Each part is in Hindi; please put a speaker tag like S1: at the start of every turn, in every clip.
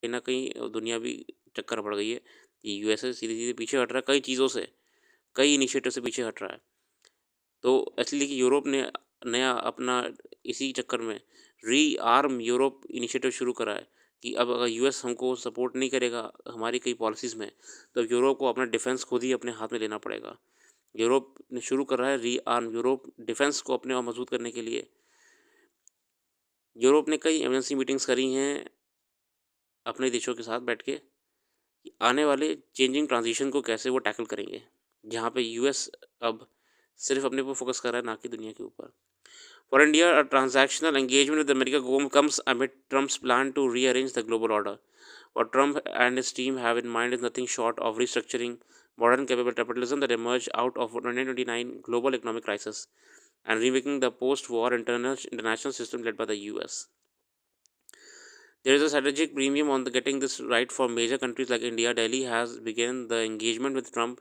S1: कहीं न कहीं दुनिया भी चक्कर पड़ गई है कि यूएसए सीधे-सीधे पीछे हट रहा है कई चीज़ों से, कई इनिशिएटिव से पीछे हट रहा है। तो इसलिए कि यूरोप ने नया अपना इसी चक्कर में रीआर्म यूरोप इनिशिएटिव शुरू करा है कि अब अगर यूएस हमको सपोर्ट नहीं करेगा हमारी कई पॉलिसीज़ में, तो यूरोप को अपना डिफेंस खुद ही अपने हाथ में लेना पड़ेगा। यूरोप ने शुरू करा है रीआर्म यूरोप डिफेंस को अपने और मजबूत करने के लिए। यूरोप ने कई इमरजेंसी मीटिंग्स करी हैं अपने देशों के साथ बैठ के कि आने वाले चेंजिंग ट्रांज़िशन को कैसे वो टैकल करेंगे। जहाँ पे यूएस अब सिर्फ़ अपने ऊपर फ़ोकस कर रहा है, ना कि दुनिया के ऊपर। For India, a transactional engagement with America comes amid Trump's plan to rearrange the global order. What Trump and his team have in mind is nothing short of restructuring modern capitalism that emerged out of 1929 global economic crisis and remaking the post-war international system led by the US. There is a strategic premium on getting this right for major countries like India. Delhi has begun the engagement with Trump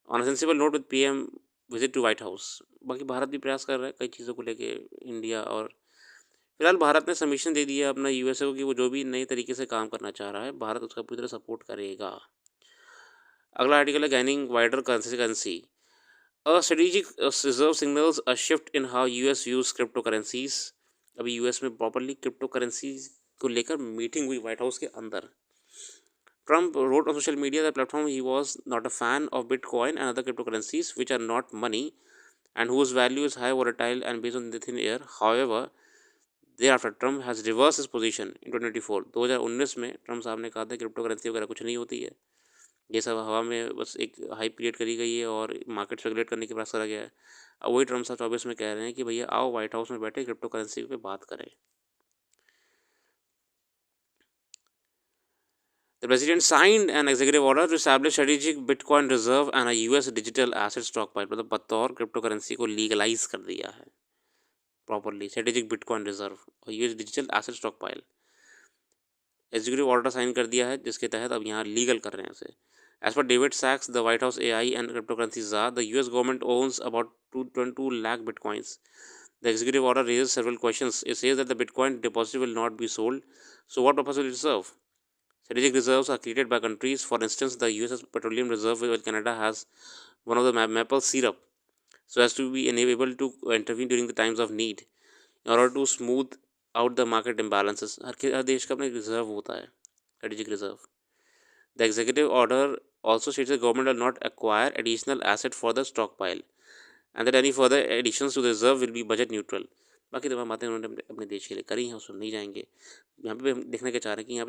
S1: on a sensible note with PM visit to White House. बाकी भारत भी प्रयास कर रहा है कई चीज़ों को लेके इंडिया और फिलहाल भारत ने सबमिशन दे दिया अपना यूएसए को कि वो जो भी नए तरीके से काम करना चाह रहा है भारत उसका पूरी तरह सपोर्ट करेगा। अगला आर्टिकल है gaining wider consistency a strategic reserve signals a shift in how US use crypto currencies. अभी यूएस में प्रॉपरली क्रिप्टो करेंसीज को लेकर मीटिंग हुई व्हाइट हाउस के अंदर। Trump wrote on social media that platform he was not a fan of Bitcoin and other cryptocurrencies which are not money and whose value is high volatile and based on the thin air. However, thereafter Trump has reversed his position in 2024 2019 में ट्रम्प साहब ने कहा था क्रिप्टो करेंसी वगैरह कुछ नहीं होती है, ये सब हवा में बस एक हाइप क्रिएट करी गई है और मार्केट रेगुलेट करने के प्रयास करा गया है। अब वही ट्रम्प साहब 24 में कह रहे हैं कि भैया आओ व्हाइट हाउस में बैठे क्रिप्टो करेंसी पे बात करें। The president signed an executive order to establish strategic Bitcoin reserve and a US digital asset stockpile। मतलब बतौर क्रिप्टो करेंसी को लीगलाइज कर दिया है प्रॉपरली स्ट्रेटेजिक बिटकॉइन रिजर्व और US digital asset stockpile. Executive order sign कर दिया है जिसके तहत अब यहाँ लीगल कर रहे हैं उसे। As per David Sachs, the White House AI and cryptocurrency czar, the US government owns about 2.2 lakh bitcoins. The executive order raises several questions. It says that the bitcoin deposit will not be sold. So what purpose will it serve? Strategic reserves are created by countries. For instance, the US Petroleum Reserve, while Canada has one of the maple syrup, so as to be able to intervene during the times of need in order to smooth out the market imbalances. हर देश का अपना रिजर्व होता है, strategic reserve. The executive order also states the government will not acquire additional asset for the stockpile and that any further additions to the reserve will be budget neutral. बाकी तमाम बातें उन्होंने अपने देश के लिए करी हैं, उसमें नहीं जाएंगे। यहाँ पे हम देखना क्या चाह रहे हैं कि यहाँ पे जो